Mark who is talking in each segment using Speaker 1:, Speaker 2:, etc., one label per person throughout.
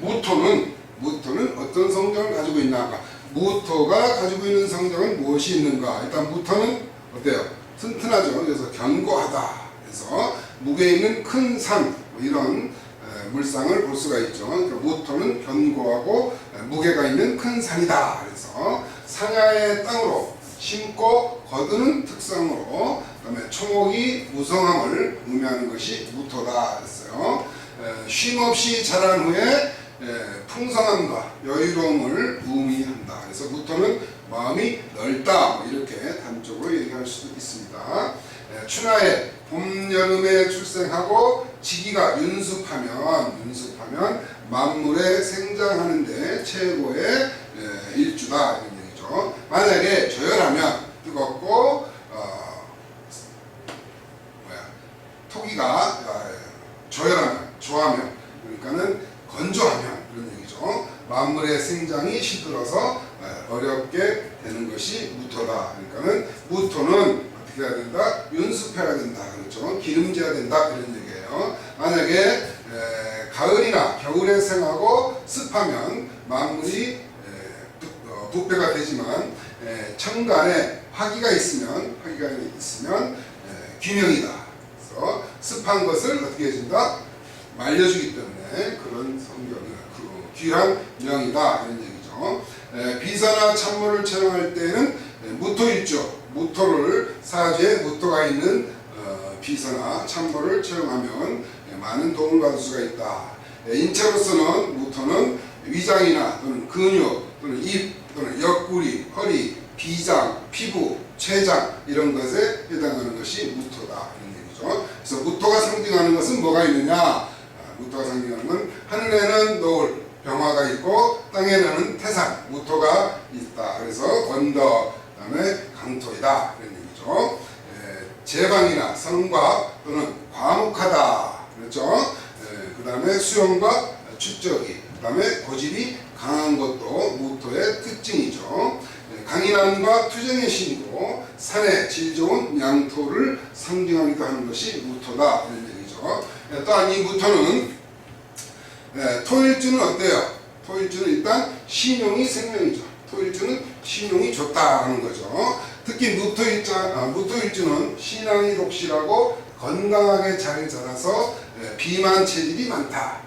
Speaker 1: 무토는 어떤 성정을 가지고 있나? 무토가 가지고 있는 성정은 무엇이 있는가? 일단 무토는 어때요? 튼튼하죠. 그래서 견고하다. 그래서 무게 있는 큰 산, 이런 물상을 볼 수가 있죠. 그러니까 무토는 견고하고 무게가 있는 큰 산이다. 그래서 상야의 땅으로 심고 거두는 특성으로, 그다음에 초목이 무성함을 의미하는 것이 무토다 했어요. 쉼없이 자란 후에 풍성함과 여유로움을 의미한다. 그래서 무토는 마음이 넓다, 이렇게 단적으로 얘기할 수도 있습니다. 춘하에 봄, 여름에 출생하고 지기가 윤습하면 만물에 생장하는데 최고의 일주다, 이런 얘기죠. 만약에 저열하면 뜨겁고 토기가 좋아하면, 그러니까는 건조하면, 그런 얘기죠. 만물의 생장이 시들어서 어렵게 되는 것이 무토다. 그러니까는 무토는 어떻게 해야 된다? 윤습해야 된다. 그렇죠. 기름져야 된다. 이런 얘기예요. 만약에 가을이나 겨울에 생하고 습하면 만물이 부패가 되지만, 천간에 화기가 있으면 균형이다. 그래서 습한 것을 어떻게 해준다? 말려주기 때문에 그런 성경이 귀한 명이다, 이런 얘기죠. 비사나 찬물을 촬영할 때는 무토일조, 무토를 사주에 무토가 있는 비사나 찬물을 촬영하면 많은 도움을 받을 수가 있다. 인체로서는 무토는 위장이나 또는 근육 또는 입 또는 옆구리, 허리, 비장, 피부, 췌장, 이런 것에 해당하는 것이 무토다, 이런 얘기죠. 그래서 무토가 상징하는 것은 뭐가 있느냐? 무토가 상징하는 건 하늘에는 노을, 병화가 있고 땅에는 태산, 무토가 있다. 그래서 원더, 그다음에 강토이다, 이런 얘기죠. 제방이나 성과 또는 과묵하다, 그렇죠. 그다음에 수용과 축적이, 그다음에 고집이 강한 것도 무토의 특징이죠. 강인함과 투정의 신으로 산의 질 좋은 양토를 상징하기도 하는 것이 무토다, 이런 얘기죠. 또한 이 무토는 토일주는 어때요? 토일주는 일단 신용이 생명이죠. 토일주는 신용이 좋다는 거죠. 특히 무토일주는 신앙이 독실하고 건강하게 잘 자라서 비만 체질이 많다.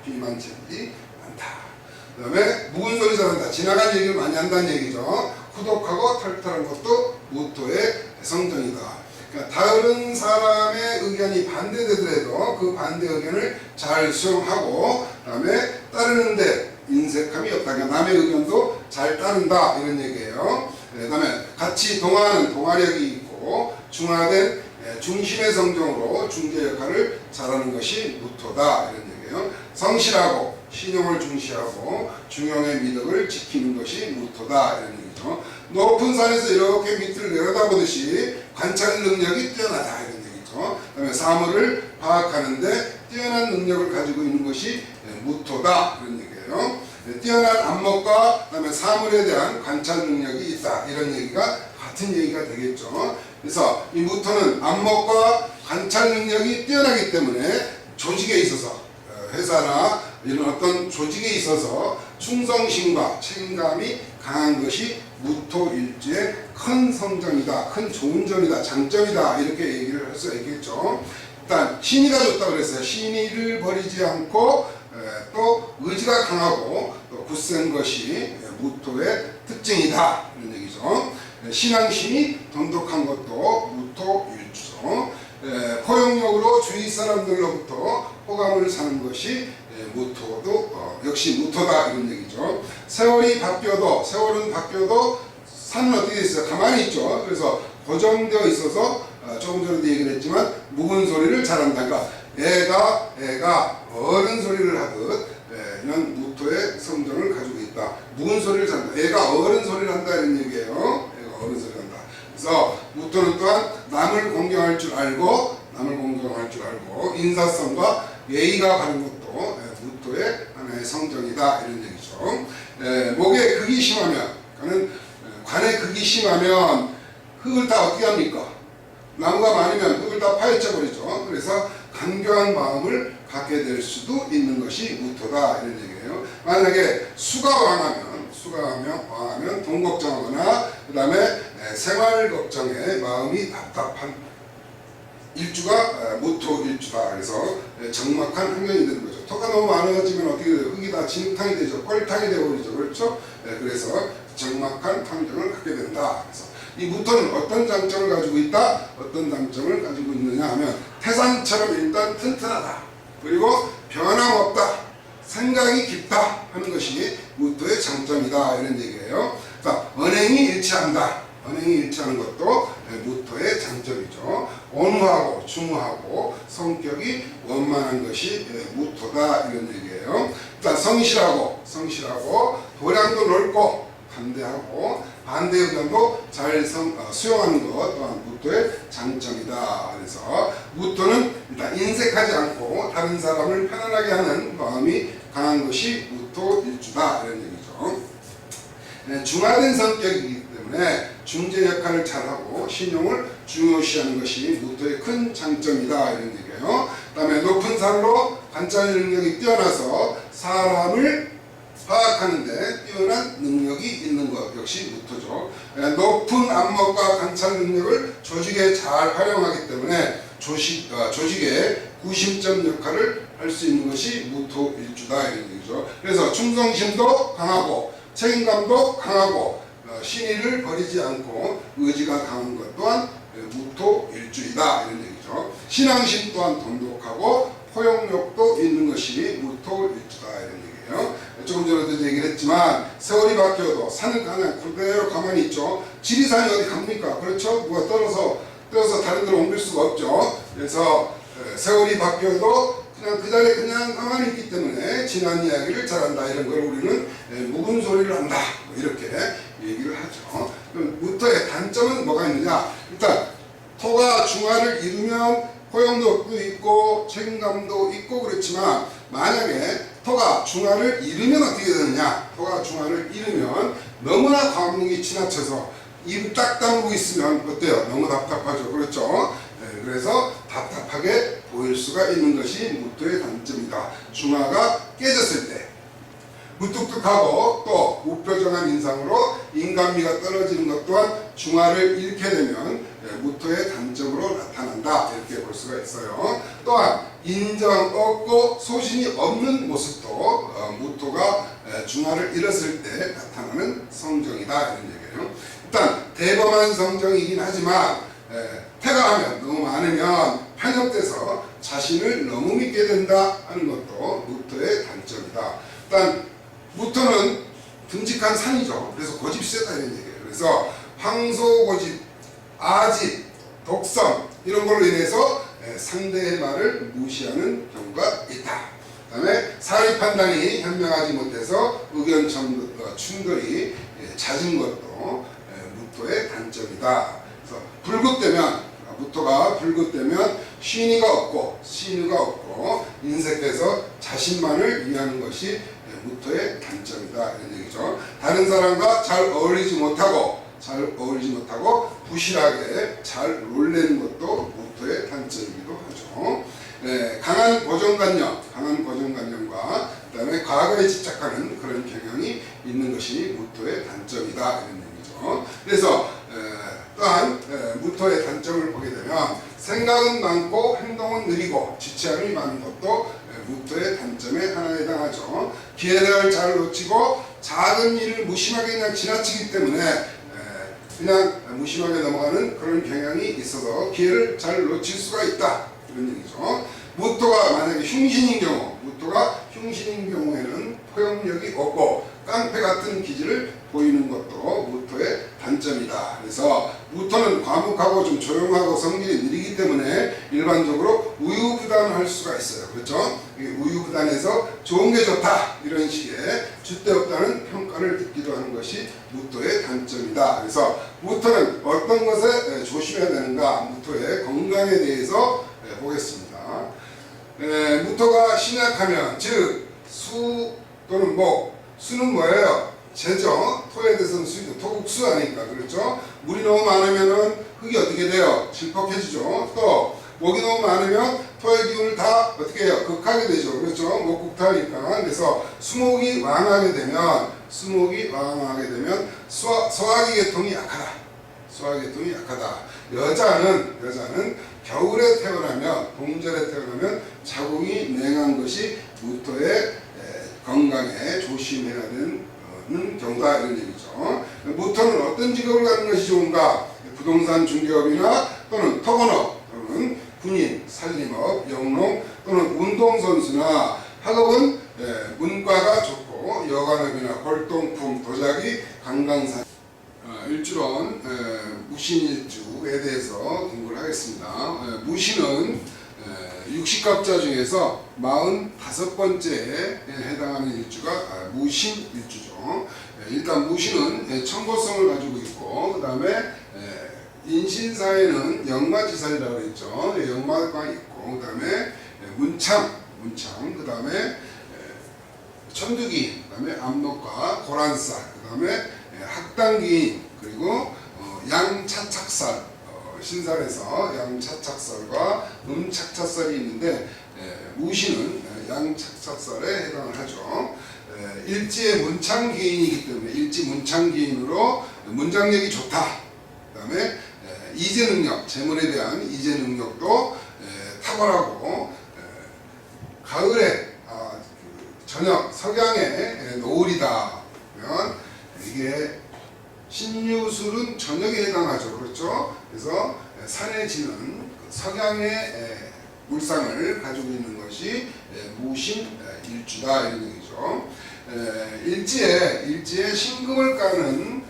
Speaker 1: 그 다음에 묵은 소리 잘한다. 지나간 얘기를 많이 한다는 얘기죠. 후덕하고 털털한 것도 무토의 성정이다. 그러니까 다른 사람의 의견이 반대되더라도 그 반대 의견을 잘 수용하고, 그 다음에 따르는데 인색함이 없다. 그러니까 남의 의견도 잘 따른다, 이런 얘기예요. 그 다음에 같이 동화하는 동화력이 있고, 중화된 중심의 성정으로 중재 역할을 잘하는 것이 무토다, 이런 얘기예요. 성실하고 신용을 중시하고 중용의 미덕을 지키는 것이 무토다, 이런 얘기죠. 높은 산에서 이렇게 밑을 내려다보듯이 관찰 능력이 뛰어나다, 이런 얘기죠. 그다음에 사물을 파악하는데 뛰어난 능력을 가지고 있는 것이 무토다, 이런 얘기예요. 뛰어난 안목과 그다음에 사물에 대한 관찰 능력이 있다, 이런 얘기가 같은 얘기가 되겠죠. 그래서 이 무토는 안목과 관찰 능력이 뛰어나기 때문에 조직에 있어서, 회사나 이런 어떤 조직에 있어서 충성심과 책임감이 강한 것이 무토일주의 큰 성장이다, 큰 좋은 점이다, 장점이다, 이렇게 얘기를 할 수가 있겠죠. 일단 신의가 좋다고 그랬어요. 신의를 버리지 않고 또 의지가 강하고 또 굳센 것이 무토의 특징이다, 이런 얘기죠. 신앙심이 돈독한 것도 무토일주죠. 포용력으로 주위 사람들로부터 호감을 사는 것이 무토도 역시 무토다, 이런 얘기죠. 세월은 바뀌어도 산은 어떻게 있어요? 가만히 있죠. 그래서 고정되어 있어서 조금 전에도 얘기를 했지만 묵은 소리를 잘한다. 그러니까 애가 어른 소리를 하듯 이런 무토의 성정을 가지고 있다. 묵은 소리를 잘한다. 애가 어른 소리를 한다, 이런 얘기예요. 애가 어른 소리를 한다. 그래서 무토는 또한 남을 공경할 줄 알고 인사성과 예의가 가는 것도 무토의 하나의 성정이다, 이런 얘기죠. 목에 극이 심하면, 관에 극이 심하면 흙을 다 어떻게 합니까? 나무가 많으면 흙을 다 파헤쳐 버리죠. 그래서 간교한 마음을 갖게 될 수도 있는 것이 무토다, 이런 얘기예요. 만약에 수가 왕하면 돈 걱정하거나 그 다음에 생활 걱정에 마음이 답답한 일주가 무토일주다. 그래서 적막한 환경이 되는 거죠. 토가 너무 많아지면 어떻게 돼요? 흙이 다 진흙탕이 되죠. 뻘탕이 되어버리죠. 그렇죠? 그래서 적막한 환경을 갖게 된다. 그래서 이 무토는 어떤 장점을 가지고 있다? 어떤 장점을 가지고 있느냐 하면 태산처럼 일단 튼튼하다. 그리고 변함없다. 생각이 깊다 하는 것이 무토의 장점이다. 이런 얘기예요. 자, 언행이 일치한다. 언행이 일치하는 것도 무토의 장점이죠. 온화하고 중후하고 성격이 원만한 것이 무토다. 이런 얘기예요. 일단 성실하고 도량도 넓고 담대하고 반대 의견도 잘 수용하는 것 또한 무토의 장점이다. 그래서 무토는 일단 인색하지 않고 다른 사람을 편안하게 하는 마음이 강한 것이 무토일주다. 이런 얘기죠. 중화된 성격이기 때문에 중재 역할을 잘하고 신용을 중요시하는 것이 무토의 큰 장점이다. 이런 얘기예요. 그 다음에 높은 산으로 관찰 능력이 뛰어나서 사람을 파악하는데 뛰어난 능력이 있는 것 역시 무토죠. 높은 안목과 관찰 능력을 조직에 잘 활용하기 때문에 조직의 구심점 역할을 할 수 있는 것이 무토일주다. 이런 얘기죠. 그래서 충성심도 강하고 책임감도 강하고 신의를 버리지 않고 의지가 강한 것 또한 무토일주이다. 이런 얘기죠. 신앙심 또한 돈독하고 포용력도 있는 것이 무토일주다. 이런 얘기예요. 조금 전에도 얘기를 했지만 세월이 바뀌어도 산은 그냥 그대로 가만히 있죠. 지리산이 어디 갑니까? 그렇죠? 누가 떨어서 다른 데로 옮길 수가 없죠. 그래서 세월이 바뀌어도 그냥 그 자리에 그냥 가만히 있기 때문에 지난 이야기를 잘한다. 이런 걸 우리는 묵은 소리를 한다. 이렇게 얘기를 하죠. 그럼 무토의 단점은 뭐가 있느냐? 일단 토가 중화를 이루면 포용력도 있고 책임감도 있고 그렇지만 만약에 토가 중화를 이루면 어떻게 되느냐? 토가 중화를 이루면 너무나 과목이 지나쳐서 입을 딱 다물고 있으면 어때요? 너무 답답하죠. 그렇죠? 그래서 답답하게 보일 수가 있는 것이 무토의 단점이다. 중화가 깨졌을 때 무뚝뚝하고 또 무표정한 인상으로 인간미가 떨어지는 것 또한 중화를 잃게 되면 무토의 단점으로 나타난다. 이렇게 볼 수가 있어요. 또한 인정 없고 소신이 없는 모습도 무토가 중화를 잃었을 때 나타나는 성정이다. 이런 얘기예요. 일단 대범한 성정이긴 하지만 태가하면 너무 많으면 편협돼서 자신을 너무 믿게 된다 하는 것도 무토의 단점이다. 일단 무토는 듬직한 산이죠. 그래서 고집이 세다 이런 얘기예요. 그래서 황소고집, 아집, 독성 이런 걸로 인해서 상대의 말을 무시하는 경우가 있다. 그 다음에 사리 판단이 현명하지 못해서 의견 충돌이 잦은 것도 무토의 단점이다. 그래서 무토가 불긋되면 신의가 없고 인색해서 자신만을 위하는 것이 무토의 단점이다. 이런 얘기죠. 다른 사람과 잘 어울리지 못하고 부실하게 잘 놀래는 것도 무토의 단점이기도 하죠. 강한 고정관념과 그다음에 과거에 집착하는 그런 경향이 있는 것이 무토의 단점이다. 이런 얘기죠. 그래서 또한 무토의 단점을 보게 되면 생각은 많고 행동은 느리고 지체함이 많은 것도 무토의 단점의 하나에 해당하죠. 기회를 잘 놓치고 작은 일을 무심하게 그냥 지나치기 때문에 그냥 무심하게 넘어가는 그런 경향이 있어서 기회를 잘 놓칠 수가 있다. 이런 얘기죠. 무토가 만약에 흉신인 경우에는 포용력이 없고 깡패 같은 기질을 보이는 것도 무토의 단점이다. 그래서 무토는 과묵하고 좀 조용하고 성질이 느리기 때문에 일반적으로 우유부단할 수가 있어요. 그렇죠? 우유부단해서 좋은 게 좋다 이런 식의 줏대없다는 평가를 듣기도 하는 것이 무토의 단점이다. 그래서 무토는 어떤 것에 조심해야 되는가? 무토의 건강에 대해서 보겠습니다. 무토가 신약하면 즉 수 또는 목, 수는 뭐예요? 재죠. 토에 대해서는 수이죠. 토국수 아니까 그렇죠. 물이 너무 많으면은 흙이 어떻게 돼요? 질퍽해지죠. 또 목이 너무 많으면 토의 기운을 다 어떻게 해요? 극하게 되죠. 그렇죠? 목극하니까. 그래서 수목이 왕하게 되면 소화기 계통이 약하다. 소화기 계통이 약하다. 여자는 겨울에 태어나면, 봄철에 태어나면 자궁이 냉한 것이 무토의 건강에 조심해야 되는 경우다, 이런 얘기죠. 무토는 어떤 직업을 갖는 것이 좋은가? 부동산 중개업이나 또는 토건업 또는 군인, 살림업, 영농 또는 운동선수나 학업은 문과가 좋고 여관업이나 골동품, 도자기, 관광산 일주론 무신일주에 대해서 공부를 하겠습니다. 무신은 60갑자 중에서 45번째에 해당하는 일주가 무신일주죠. 일단 무신은 청고성을 가지고 있고, 그 다음에 인신사에는 역마지살이라고 했죠. 역마가 있고, 그 다음에 문창, 그 다음에 천두기, 그 다음에 압록과 고란살, 그 다음에 학당기인, 그리고 양차착살, 신살에서 양차착살과 음차착살이 있는데 무신은 양차착살에 해당을 하죠. 일지의 문창기인이기 때문에 일지 문창기인으로 문장력이 좋다. 그 다음에 이제 능력, 재물에 대한 이제 능력도 탁월하고, 가을에 저녁 석양에 노을이다 그러면 이게 신유술은 저녁에 해당하죠. 그렇죠? 그래서 산에 지는 석양의 물상을 가지고 있는 것이 무신일주다, 이런 얘기죠. 일지에 신금을 까는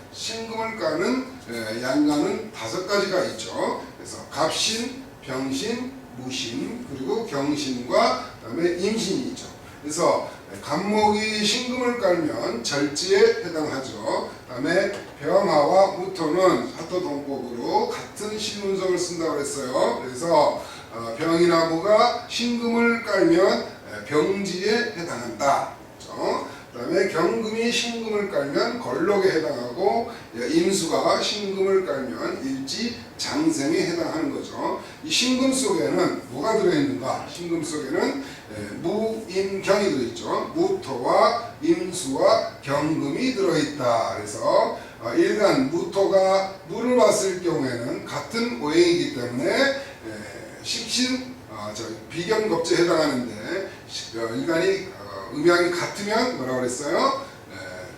Speaker 1: 양간은 5가지가 있죠. 그래서 갑신, 병신, 무신, 그리고 경신과 그다음에 임신이 있죠. 그래서 갑목이 신금을 깔면 절지에 해당하죠. 그다음에 병화와 무토는 사토동법으로 같은 신운성을 쓴다고 했어요. 그래서 병이나 무가 신금을 깔면 병지에 해당한다. 그렇죠? 그 다음에 경금이 신금을 깔면 걸록에 해당하고, 임수가 신금을 깔면 일지 장생에 해당하는 거죠. 이 신금 속에는 뭐가 들어있는가? 신금 속에는 무임경이 들어있죠. 무토와 임수와 경금이 들어있다. 그래서 일간 무토가 무를 봤을 경우에는 같은 오행이기 때문에 식신, 비견겁제에 해당하는데, 일간이 음양이 같으면 뭐라고 그랬어요?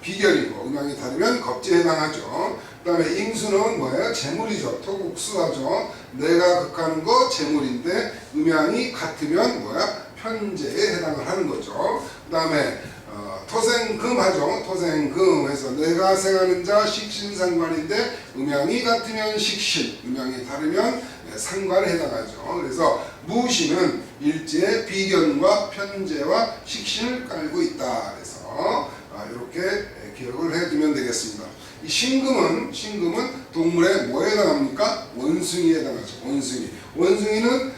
Speaker 1: 비견이고, 음양이 다르면 겁제에 해당하죠. 그 다음에 임수는 뭐예요? 재물이죠. 토국수하죠. 내가 극하는 거 재물인데 음양이 같으면 뭐야? 편제에 해당을 하는 거죠. 그 다음에 토생금 하죠. 토생금 해서 내가 생하는 자 식신상관인데 음양이 같으면 식신, 음양이 다르면 상관에 해당하죠. 그래서 무신은 일지의 비견과 편제와 식신을 깔고 있다. 그래서 이렇게 기억을 해두면 되겠습니다. 이 신금은 동물의 뭐에 해당합니까? 원숭이에 해당하죠. 원숭이는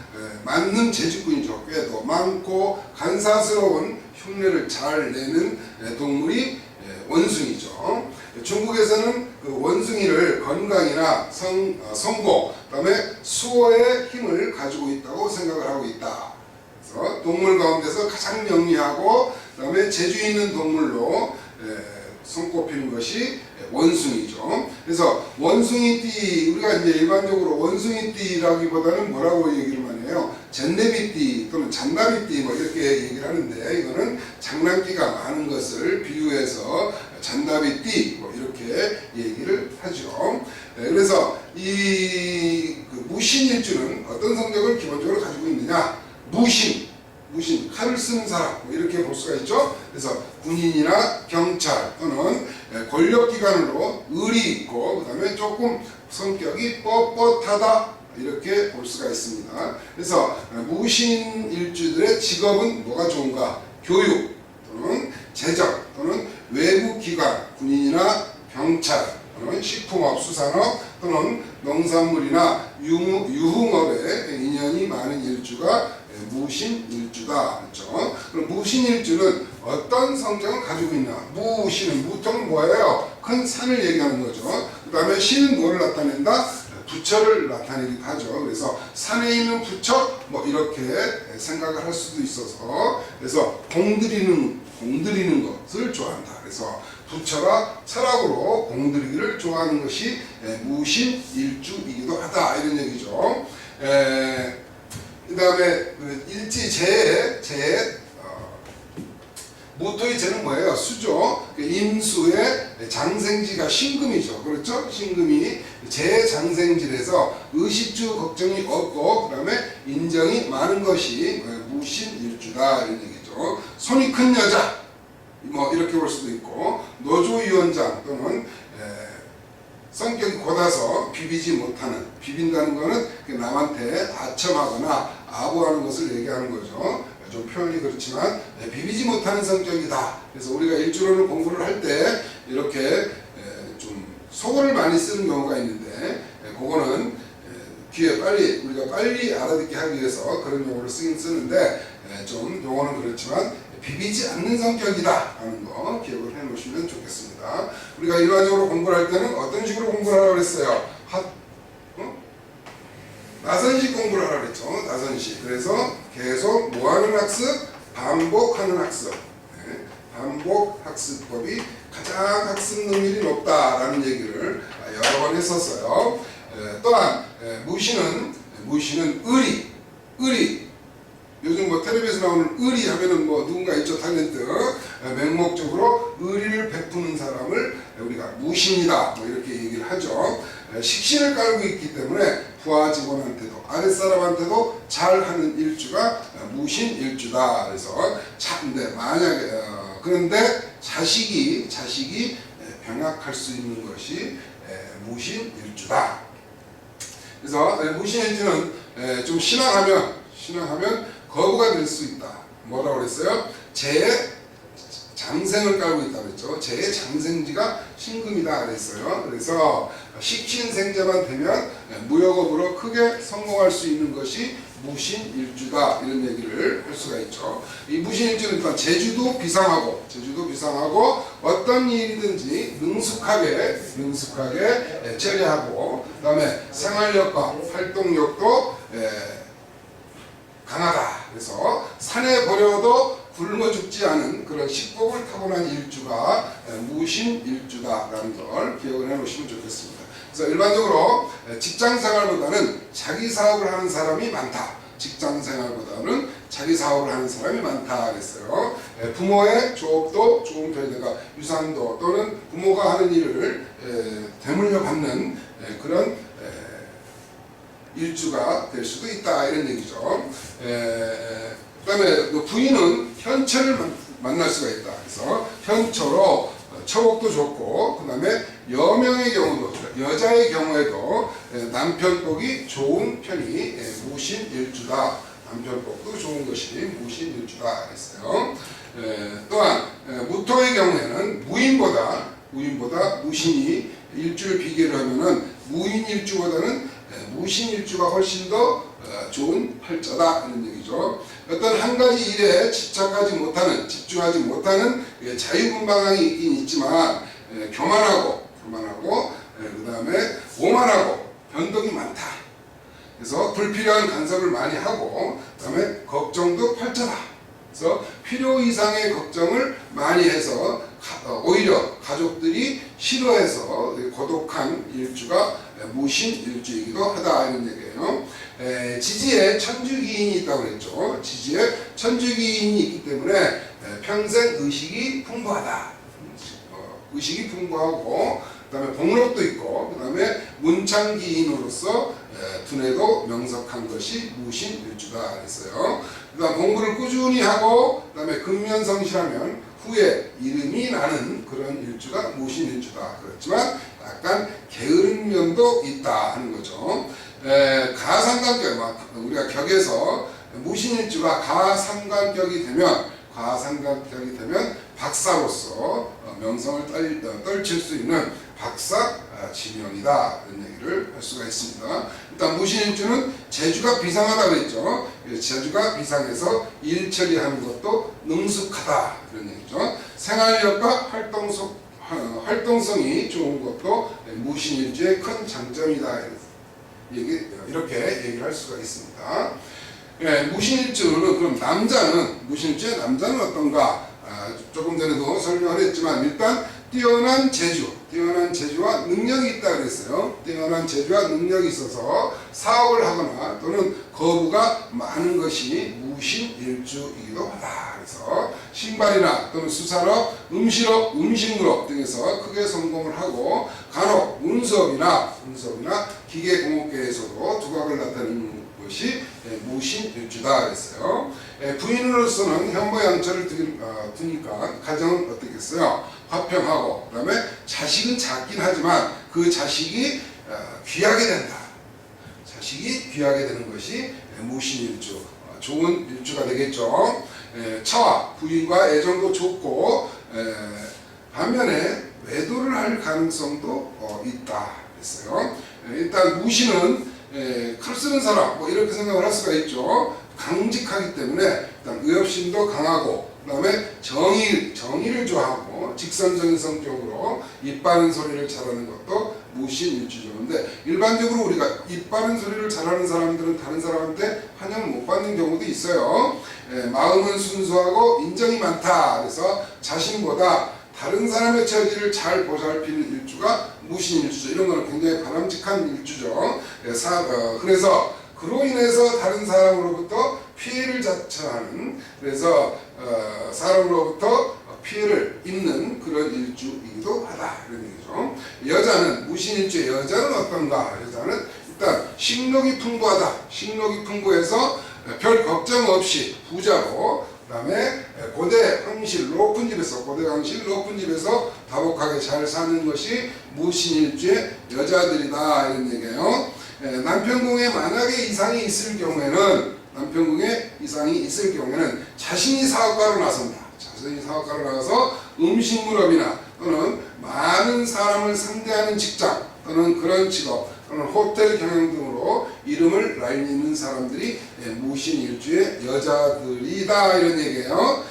Speaker 1: 만능 재주꾼이죠. 꾀도 많고 간사스러운 흉내를 잘 내는 동물이 원숭이죠. 중국에서는 그 원숭이를 건강이나 성고, 그다음에 수호의 힘을 가지고 있다고 생각을 하고 있다. 그래서 동물 가운데서 가장 영리하고 그다음에 재주 있는 동물로 손꼽히는 것이 원숭이죠. 그래서 원숭이띠, 우리가 이제 일반적으로 원숭이띠라기보다는 뭐라고 얘기를 많이 해요? 젠네비띠 또는 잔나비띠 뭐 이렇게 얘기를 하는데, 이거는 장난기가 많은 것을 비유해서 잔나비띠 뭐 이렇게 얘기를 하죠. 그래서 이 무신일주는 어떤 성격을 기본적으로 가지고 있느냐? 무신, 칼을 쓰는 사람 뭐 이렇게 볼 수가 있죠. 그래서 군인이나 경찰 또는 권력기관으로 의리 있고, 그 다음에 조금 성격이 뻣뻣하다, 이렇게 볼 수가 있습니다. 그래서 무신일주들의 직업은 뭐가 좋은가? 교육 또는 재정 또는 외부기관, 군인이나 경찰 또는 식품업, 수산업 또는 농산물이나 유흥업에 인연이 많은 일주가 무신일주다. 그렇죠? 그럼 무신일주는 어떤 성격을 가지고 있나? 무토는 뭐예요? 큰 산을 얘기하는 거죠. 그 다음에 신은 뭐를 나타낸다? 부처를 나타내기도 하죠. 그래서 산에 있는 부처 뭐 이렇게 생각을 할 수도 있어서 그래서 공들이는 것을 좋아한다. 그래서 부처가 철학으로 공들이기를 좋아하는 것이 무신일주이기도 하다 이런 얘기죠. 그 다음에 일지 재해 무토의 재는 뭐예요? 수죠. 임수의 장생지가 신금이죠. 그렇죠? 신금이 재장생지에서 의식주 걱정이 없고 그 다음에 인정이 많은 것이 무신일주다 이런 얘기죠. 손이 큰 여자 뭐 이렇게 볼 수도 있고 노조위원장 또는 성격이 곧아서 비빈다는 거는 남한테 아첨하거나 아부하는 것을 얘기하는 거죠. 좀 표현이 그렇지만 비비지 못하는 성격이다. 그래서 우리가 일주론을 공부를 할 때 이렇게 좀 속어를 많이 쓰는 경우가 있는데 그거는 우리가 빨리 알아듣게 하기 위해서 그런 용어를 쓰긴 쓰는데 좀 용어는 그렇지만 비비지 않는 성격이다 하는 거 기억을 해 놓으시면 좋겠습니다. 우리가 일반적으로 공부를 할 때는 어떤 식으로 공부를 하라고 그랬어요? 나선식 공부를 하라고 그랬죠. 나선식. 그래서 계속 뭐하는 학습? 반복하는 학습. 반복 학습법이 가장 학습 능률이 높다라는 얘기를 여러 번 했었어요. 또한 무신은 의리. 요즘 뭐 텔레비에서 나오는 의리 하면은 뭐 누군가 있죠. 탤런트. 맹목적으로 의리를 베푸는 사람을 우리가 무신이다. 뭐 이렇게 얘기를 하죠. 식신을 깔고 있기 때문에 부하 직원한테도 아랫사람한테도 잘하는 일주가 무신일주다. 그래서 그런데 자식이 병약할 수 있는 것이 무신일주다. 그래서 무신일주는 좀 신앙하면 거부가 될 수 있다. 뭐라고 그랬어요? 장생을 깔고 있다고 했죠. 장생지가 신금이다 그랬어요. 그래서 식신생자만 되면 무역업으로 크게 성공할 수 있는 것이 무신일주다 이런 얘기를 할 수가 있죠. 이 무신일주는 일단 제주도 비상하고 어떤 일이든지 능숙하게 처리하고 그 다음에 생활력과 활동력도 강하다. 그래서 산에 버려도 굶어 죽지 않은 그런 식복을 타고난 일주가 무신일주다라는 걸 기억을 해 놓으시면 좋겠습니다. 그래서 일반적으로 직장생활보다는 자기 사업을 하는 사람이 많다. 그랬어요. 부모의 조업도 좋은 편이다가 유산도 또는 부모가 하는 일을 대물려 받는 그런 일주가 될 수도 있다 이런 얘기죠. 그 다음에 부인은 현처를 만날 수가 있다. 그래서 현처로 처복도 좋고 그 다음에 여명의 경우도 여자의 경우에도 남편복이 좋은 편이 무신일주다. 남편복도 좋은 것이 무신일주다 했어요. 또한 무토의 경우에는 무인보다 무신이 일주를 비교를 하면은 무인일주보다는 무신일주가 훨씬 더 좋은 팔자다 이런 얘기죠. 어떤 한 가지 일에 집중하지 못하는 자유분방함이 있긴 있지만 교만하고 그 다음에 오만하고 변덕이 많다. 그래서 불필요한 간섭을 많이 하고 그 다음에 걱정도 팔자다. 그래서 필요 이상의 걱정을 많이 해서 오히려 가족들이 싫어해서 고독한 일주가 무신일주이기도 하다 이런 얘기예요. 지지에 천주기인이 있다고 그랬죠. 지지에 천주기인이 있기 때문에 평생 의식이 풍부하다. 의식이 풍부하고 그 다음에 복록도 있고 그 다음에 문창기인으로서 두뇌도 명석한 것이 무신일주다 그랬어요. 그 다음 공부를 꾸준히 하고 그 다음에 근면성실하면 후에 이름이 나는 그런 일주가 무신일주다. 그렇지만 약간 게으른 면도 있다 하는 거죠. 가상관격, 우리가 격에서 무신일주가 가상관격이 되면 박사로서 명성을 떨칠 수 있는 박사 지명이다 이런 얘기를 할 수가 있습니다. 일단 무신일주는 제주가 비상하다 그랬죠. 제주가 비상해서 일 처리하는 것도 능숙하다 이런 얘기죠. 생활력과 활동성이 좋은 것도 무신일주의 큰 장점이다. 이렇게 얘기를 할 수가 있습니다. 예, 무신일주는 그럼 무신일주의 남자는 어떤가? 조금 전에도 설명을 했지만 일단 뛰어난 재주와 능력이 있다 그랬어요. 뛰어난 재주와 능력이 있어서 사업을 하거나 또는 거부가 많은 것이 무신일주이기도 하다. 그래서 신발이나 또는 수산업, 음식물업 등에서 크게 성공을 하고 간혹 운수업이나 기계공업계에서도 두각을 나타내는 것이 무신일주다 그랬어요. 부인으로서는 현모양처를 두니까 가정은 어떻겠어요? 화평하고 그다음에 자식은 작긴 하지만 그 자식이 귀하게 된다. 자식이 귀하게 되는 것이 무신일주, 좋은 일주가 되겠죠. 처와 부인과 애정도 좋고 반면에 외도를 할 가능성도 있다 그랬어요. 일단 무신은 칼 쓰는 사람 이렇게 생각을 할 수가 있죠. 강직하기 때문에 일단 의협심도 강하고 그다음에 정의를 좋아하고 직선적인 성격으로 입 바른 소리를 잘하는 것도 무신일주죠. 근데 일반적으로 우리가 입 바른 소리를 잘하는 사람들은 다른 사람한테 환영을 못 받는 경우도 있어요. 마음은 순수하고 인정이 많다. 그래서 자신보다 다른 사람의 처지를 잘 보살피는 일주가 무신일주죠. 이런 거는 굉장히 바람직한 일주죠. 그래서 그로 인해서 다른 사람으로부터 피해를 자처하는, 그래서 사람으로부터 피해를 입는 그런 일주이기도 하다 이런 얘기죠. 여자는 무신일주의 여자는 어떤가? 여자는 일단 식욕이 풍부하다. 식욕이 풍부해서 별 걱정 없이 부자로, 그 다음에 고대 황실 높은 집에서 다복하게 잘 사는 것이 무신일주의 여자들이다 이런 얘기예요. 남편궁에 만약에 이상이 있을 경우에는 자신이 사업가로 나선다. 자신이 사업가로 나가서 음식물업이나 또는 많은 사람을 상대하는 직장 또는 그런 직업 또는 호텔 경영 등으로 이름을 날리는 사람들이 무신일주의 여자들이다 이런 얘기예요.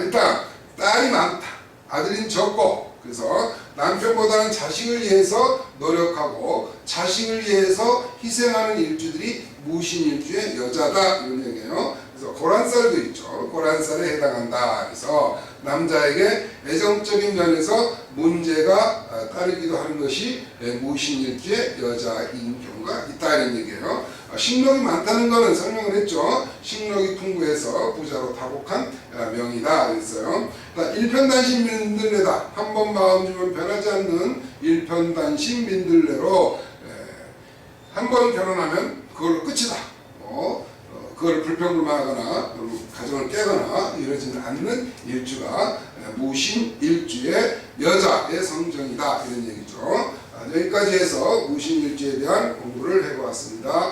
Speaker 1: 일단 딸이 많다. 아들인 적고, 그래서 남편보다는 자식을 위해서 노력하고 자식을 위해서 희생하는 일주들이 무신일주의 여자다 이런 얘기예요. 그래서 고란살도 있죠. 고란살에 해당한다. 그래서 남자에게 애정적인 면에서 문제가 따르기도 하는 것이 무신일주의 여자인 경우가 있다 이런 얘기예요. 식욕이 많다는 것은 설명을 했죠. 식욕이 풍부해서 부자로 다복한 명이다 그랬어요. 일편단심 민들레다. 한 번 마음 주면 변하지 않는 일편단심 민들레로 한 번 결혼하면 그걸로 끝이다. 그걸 불평불만하거나 가정을 깨거나 이러지는 않는 일주가 무신일주의 여자의 성정이다 이런 얘기죠. 여기까지 해서 무신일주에 대한 공부를 해보았습니다.